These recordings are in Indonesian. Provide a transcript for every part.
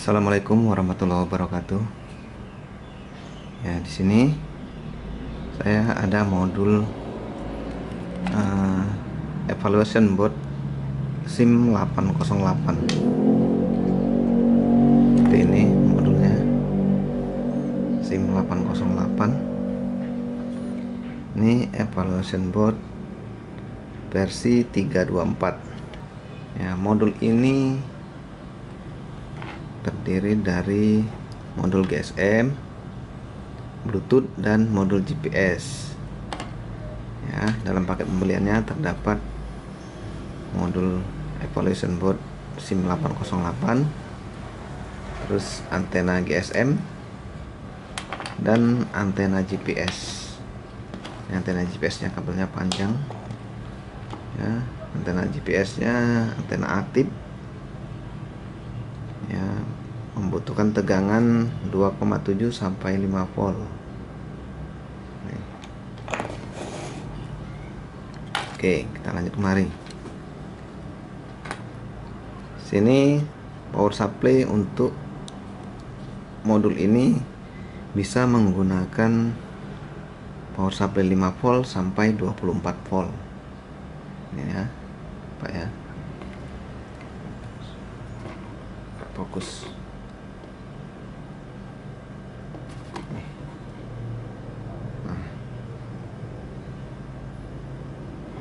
Assalamualaikum warahmatullahi wabarakatuh. Ya, di sini saya ada modul evaluation board SIM 808. Seperti ini modulnya, SIM 808. Ini evaluation board versi 324. Ya, modul ini terdiri dari modul GSM, Bluetooth, dan modul GPS. Ya, dalam paket pembeliannya terdapat modul evaluation board SIM 808, terus antena GSM dan antena GPS. Ini antena GPS-nya kabelnya panjang. Ya, antena GPS-nya antena aktif. Ya, membutuhkan tegangan 2,7 sampai 5 volt. Nih. Oke, kita lanjut kemari. Sini power supply untuk modul ini bisa menggunakan power supply 5 volt sampai 24 volt. Ini ya, Pak ya. Fokus. Nah,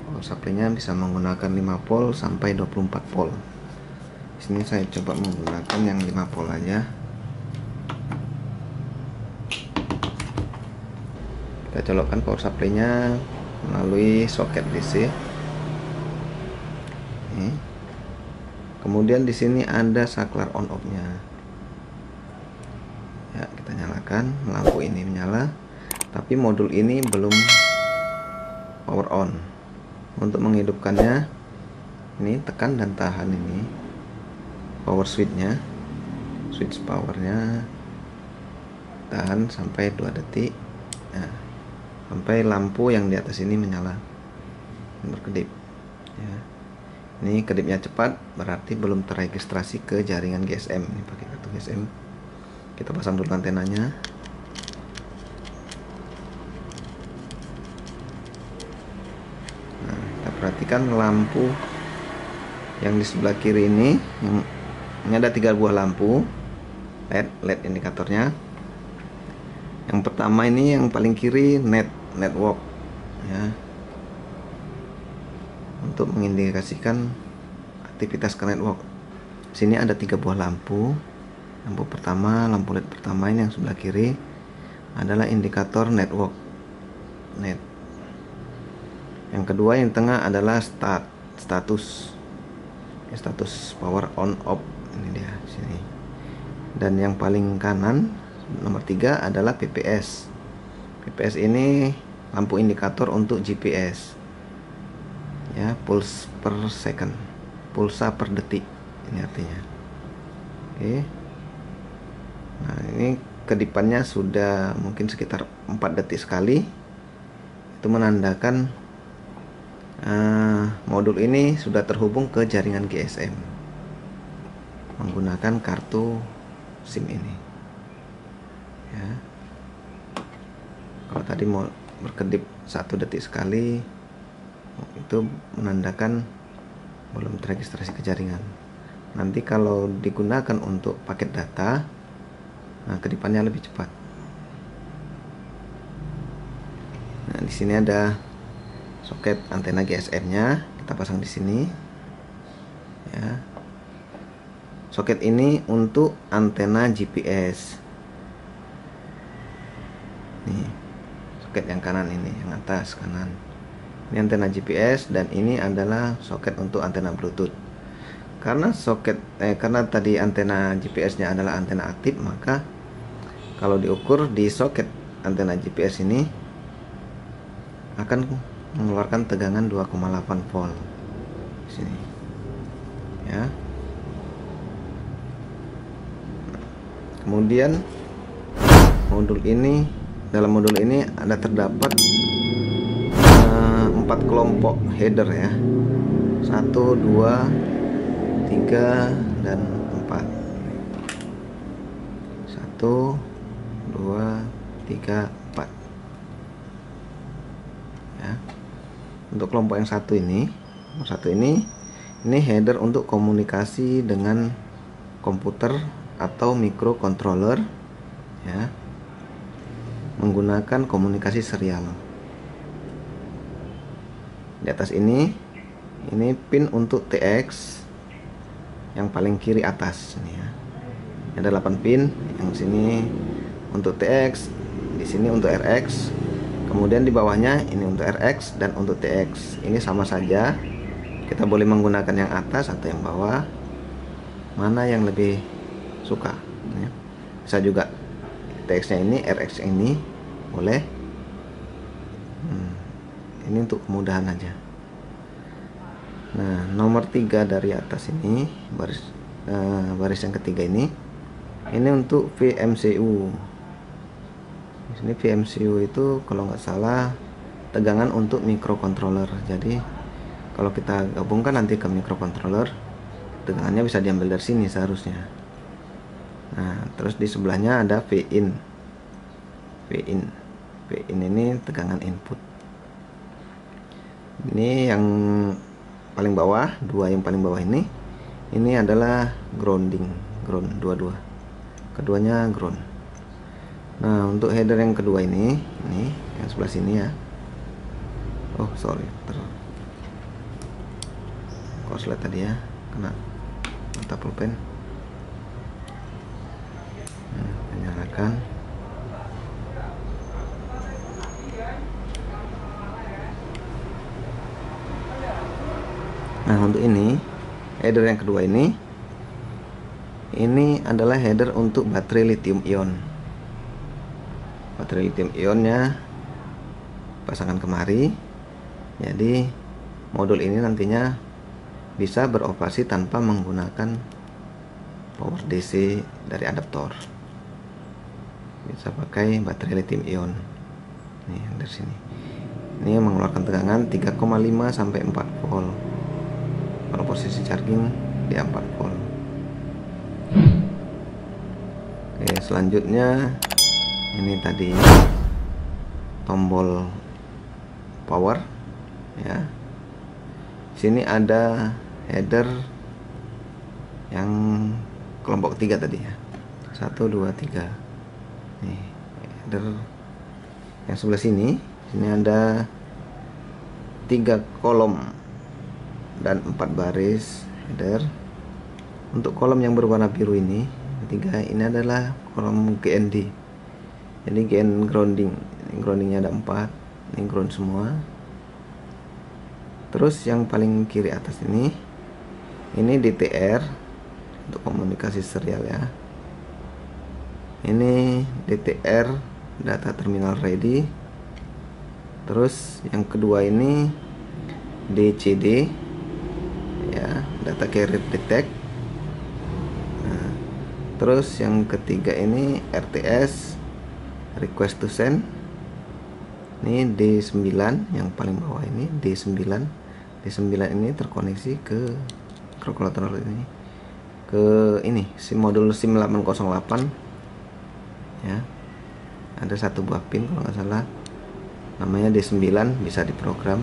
power supply-nya bisa menggunakan 5 volt sampai 24 volt. Di sini saya coba menggunakan yang 5 volt aja. Kita colokkan power supply-nya melalui soket DC. Ini. Kemudian di sini ada saklar on off-nya. Ya, kita nyalakan, lampu ini menyala, tapi modul ini belum power on. Untuk menghidupkannya, ini tekan dan tahan ini power switch-nya, switch powernya, tahan sampai 2 detik. Nah, sampai lampu yang di atas ini menyala, berkedip. Ya. Ini kedipnya cepat, berarti belum terregistrasi ke jaringan GSM. Ini pakai kartu GSM. Kita pasang dulu antenanya. Nah, kita perhatikan lampu yang di sebelah kiri ini. Ini ada 3 buah lampu LED indikatornya. Yang pertama ini yang paling kiri network, ya, untuk mengindikasikan aktivitas ke network. Sini ada 3 buah lampu. Lampu pertama, lampu LED pertama ini yang sebelah kiri adalah indikator network net. Yang kedua yang tengah adalah status power on off. Ini dia sini. Dan yang paling kanan nomor 3 adalah PPS. PPS ini lampu indikator untuk GPS. Ya, pulse per second, pulsa per detik, ini artinya. Oke. Nah, ini kedipannya sudah mungkin sekitar 4 detik sekali. Itu menandakan modul ini sudah terhubung ke jaringan GSM menggunakan kartu SIM ini. Ya. Kalau tadi mau berkedip 1 detik sekali, itu menandakan belum terregistrasi ke jaringan. Nanti kalau digunakan untuk paket data, nah kedipannya lebih cepat. Nah, di sini ada soket antena GSM-nya, kita pasang di sini. Ya. Soket ini untuk antena GPS. Nih, soket yang kanan ini, yang atas kanan. Ini antena GPS, dan ini adalah soket untuk antena Bluetooth. Karena karena tadi antena GPS-nya adalah antena aktif, maka kalau diukur di soket antena GPS ini akan mengeluarkan tegangan 2,8 volt. Di sini. Ya. Kemudian dalam modul ini ada terdapat 4 kelompok header ya, 1, 2, 3, dan 4. 1 2 3 4 ya. Untuk kelompok yang satu ini, nomor satu ini header untuk komunikasi dengan komputer atau microcontroller ya, menggunakan komunikasi serial. Di atas ini pin untuk TX yang paling kiri atas ini ya. Ada 8 pin, yang sini untuk TX, di sini untuk RX, kemudian di bawahnya ini untuk RX dan untuk TX. Ini sama saja, kita boleh menggunakan yang atas atau yang bawah, mana yang lebih suka ya. Bisa juga TX nya ini, RX ini boleh. Ini untuk kemudahan aja. Nah, nomor 3 dari atas ini, baris yang ketiga ini untuk VMCU. Di sini VMCU itu kalau nggak salah tegangan untuk microcontroller. Jadi kalau kita gabungkan nanti ke microcontroller, tegangannya bisa diambil dari sini seharusnya. Nah, terus di sebelahnya ada VIN. VIN ini tegangan input. Ini yang paling bawah, dua yang paling bawah ini adalah ground dua-dua. Keduanya ground. Nah, untuk header yang kedua ini yang sebelah sini ya. Oh, sorry. Korslet tadi ya, kena mata pulpen. Nyalakan. Nah, untuk ini header yang kedua ini adalah header untuk baterai lithium ion. Baterai lithium ionnya pasangkan kemari. Jadi modul ini nantinya bisa beroperasi tanpa menggunakan power DC dari adaptor. Bisa pakai baterai lithium ion. Nih dari sini. Ini mengeluarkan tegangan 3,5 sampai 4 volt. Kalau posisi charging di 4 volt. Oke, selanjutnya ini tadi tombol power ya. Sini ada header yang kelompok 3 tadi ya. 1 2 3. Nih, header yang sebelah sini ada 3 kolom dan 4 baris header. Untuk kolom yang berwarna biru ini adalah kolom GND. Jadi GN grounding. Ini groundingnya ada 4. Ini ground semua. Terus yang paling kiri atas ini DTR untuk komunikasi serial ya. Ini DTR, data terminal ready. Terus yang kedua ini DCD ya, data carrier detect. Nah, terus yang ketiga ini RTS, request to send. Ini D9 yang paling bawah ini D9. D9 ini terkoneksi ke microcontroller ini, ke modul SIM 808 ya. Ada satu buah pin kalau nggak salah, namanya D9, bisa diprogram.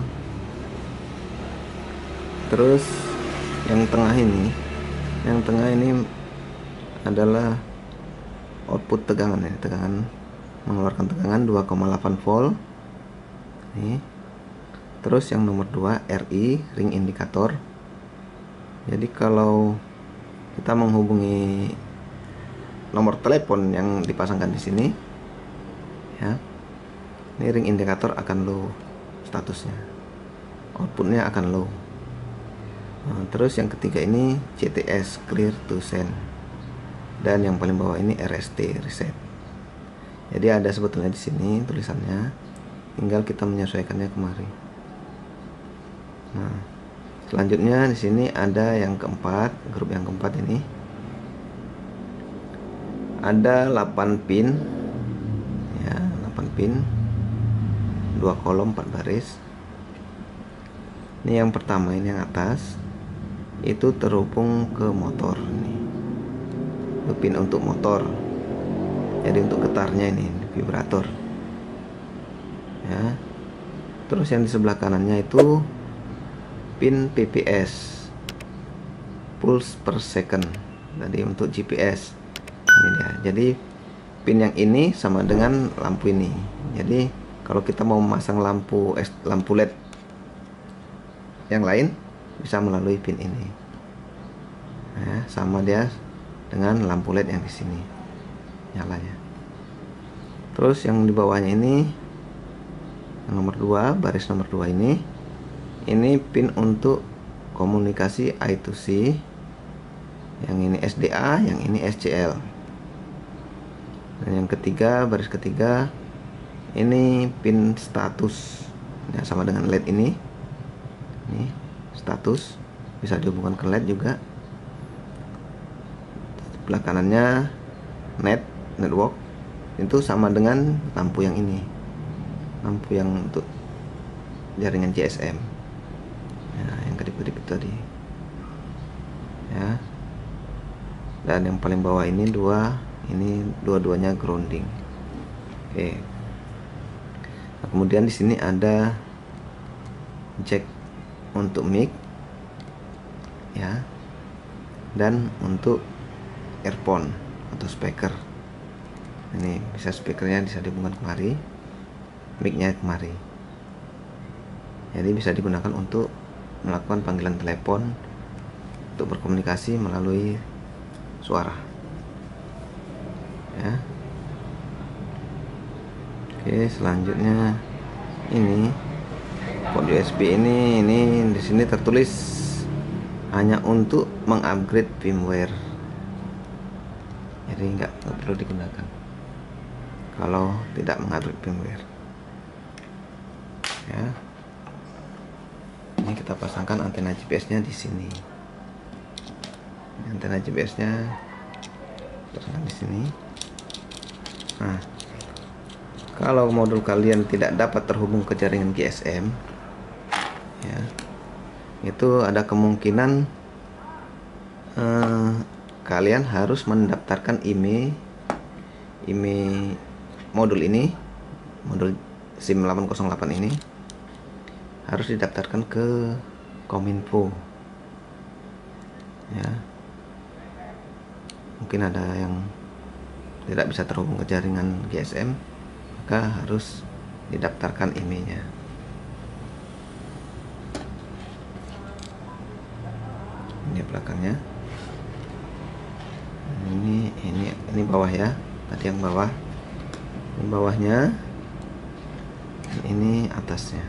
Terus yang tengah ini adalah output tegangan ya, mengeluarkan tegangan 2,8 volt. Nih. Terus yang nomor 2 RI, ring indikator. Jadi kalau kita menghubungi nomor telepon yang dipasangkan di sini ya, ini ring indikator akan low statusnya, outputnya akan low. Nah, terus yang ketiga ini CTS, clear to send. Dan yang paling bawah ini RST, reset. Jadi ada sebetulnya di sini tulisannya, tinggal kita menyesuaikannya kemari. Nah, selanjutnya di sini ada yang keempat, grup yang keempat ini ada 8 pin ya, 8 pin, 2 kolom 4 baris. Ini yang pertama, ini yang atas itu terhubung ke motor. Ini pin untuk motor. jadi untuk getarnya ini vibrator ya. Terus yang di sebelah kanannya itu pin PPS, pulse per second, tadi untuk GPS ini dia. Jadi pin yang ini sama dengan lampu ini. Jadi kalau kita mau memasang lampu LED yang lain bisa melalui pin ini ya, sama dia dengan lampu LED yang di sini nyalanya. Terus yang di bawahnya ini yang nomor 2, baris nomor 2 ini pin untuk komunikasi I2C, yang ini SDA, yang ini SCL. Dan yang ketiga, baris ketiga, ini pin status ya, sama dengan LED ini status, bisa dihubungkan ke LED juga. Sebelah kanannya network, itu sama dengan lampu yang ini, lampu yang untuk jaringan GSM ya, yang kedip-kedip itu tadi ya. Dan yang paling bawah ini dua-duanya grounding. Oke. Nah, kemudian di sini ada jack untuk mic ya, dan untuk earphone atau speaker. Ini bisa speakernya bisa dihubungkan kemari, mic-nya kemari. Jadi bisa digunakan untuk melakukan panggilan telepon, untuk berkomunikasi melalui suara ya. Oke, selanjutnya ini port USB ini di sini tertulis hanya untuk mengupgrade firmware. Jadi nggak perlu digunakan kalau tidak mengupgrade firmware ya. Ini kita pasangkan antena GPS-nya di sini. Antena GPS-nya pasangkan di sini. Nah, kalau modul kalian tidak dapat terhubung ke jaringan GSM ya, itu ada kemungkinan kalian harus mendaftarkan IMEI modul ini, modul SIM 808 ini harus didaftarkan ke Kominfo ya. Mungkin ada yang tidak bisa terhubung ke jaringan GSM, maka harus didaftarkan IMEI-nya. Ini belakangnya, ini bawah ya, tadi yang bawah, ini bawahnya, ini atasnya.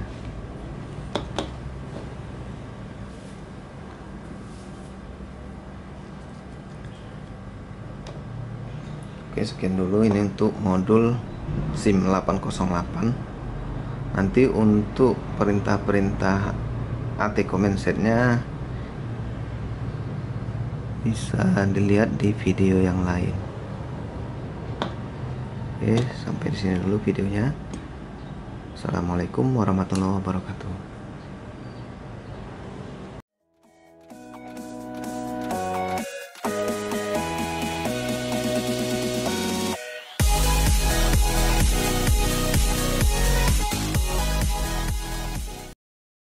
Oke, sekian dulu ini untuk modul SIM 808. Nanti untuk perintah-perintah AT command setnya bisa dilihat di video yang lain. Oke, sampai di sini dulu videonya. Assalamualaikum warahmatullahi wabarakatuh.